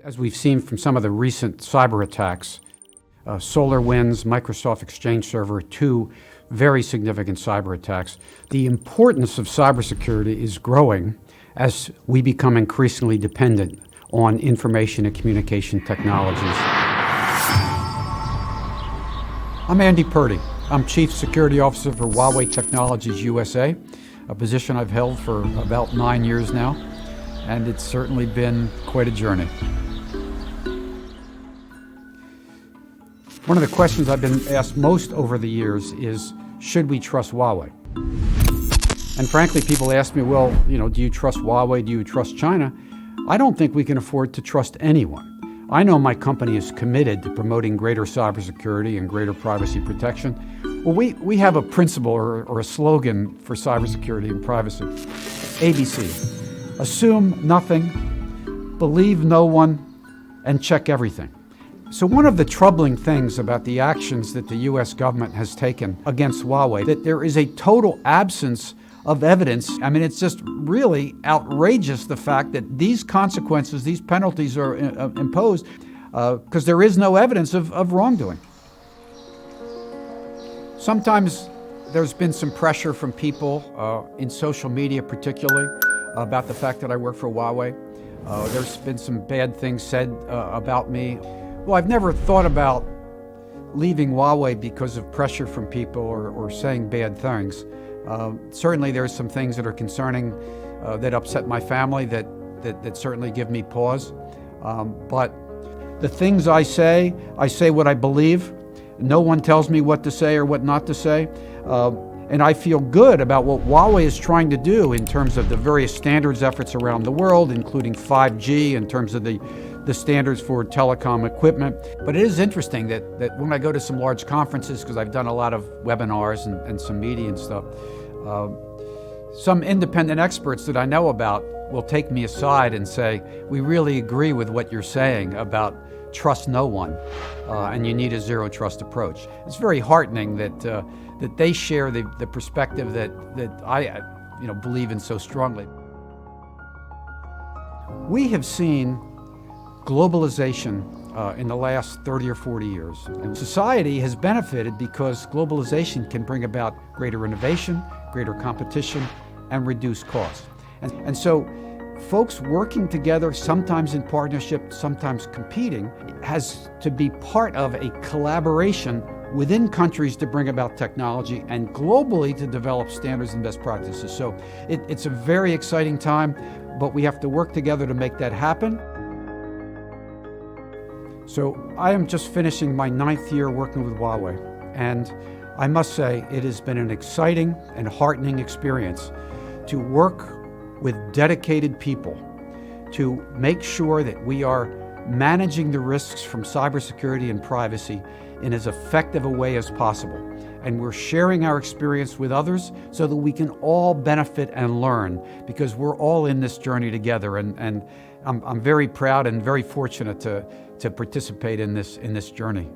As we've seen from some of the recent cyber attacks, SolarWinds, Microsoft Exchange Server, two very significant cyber attacks, the importance of cybersecurity is growing as we become increasingly dependent on information and communication technologies. I'm Andy Purdy. I'm Chief Security Officer for Huawei Technologies USA, a position I've held for about 9 years now, and it's certainly been quite a journey. One of the questions I've been asked most over the years is, should we trust Huawei? And frankly, people ask me, well, do you trust Huawei? Do you trust China? I don't think we can afford to trust anyone. I know my company is committed to promoting greater cybersecurity and greater privacy protection. Well, we have a principle or a slogan for cybersecurity and privacy. ABC, assume nothing, believe no one, and check everything. So one of the troubling things about the actions that the U.S. government has taken against Huawei, that there is a total absence of evidence. I mean, it's just really outrageous, the fact that these consequences, these penalties are imposed because there is no evidence of wrongdoing. Sometimes there's been some pressure from people in social media particularly about the fact that I work for Huawei. There's been some bad things said about me. Well, I've never thought about leaving Huawei because of pressure from people or saying bad things. Certainly there's some things that are concerning that upset my family that certainly give me pause. But the things I say what I believe. No one tells me what to say or what not to say. And I feel good about what Huawei is trying to do in terms of the various standards efforts around the world, including 5G, in terms of the standards for telecom equipment. But it is interesting that when I go to some large conferences, because I've done a lot of webinars and some media and stuff, some independent experts that I know about will take me aside and say, we really agree with what you're saying about trust no one, and you need a zero trust approach. It's very heartening that they share the perspective that I believe in so strongly. We have seen globalization in the last 30 or 40 years. And society has benefited because globalization can bring about greater innovation, greater competition, and reduce costs. And so folks working together, sometimes in partnership, sometimes competing, has to be part of a collaboration within countries to bring about technology and globally to develop standards and best practices. So it's a very exciting time, but we have to work together to make that happen. So I am just finishing my 9th year working with Huawei, and I must say it has been an exciting and heartening experience to work with dedicated people to make sure that we are managing the risks from cybersecurity and privacy in as effective a way as possible. And we're sharing our experience with others so that we can all benefit and learn, because we're all in this journey together. And I'm very proud and very fortunate to participate in this journey.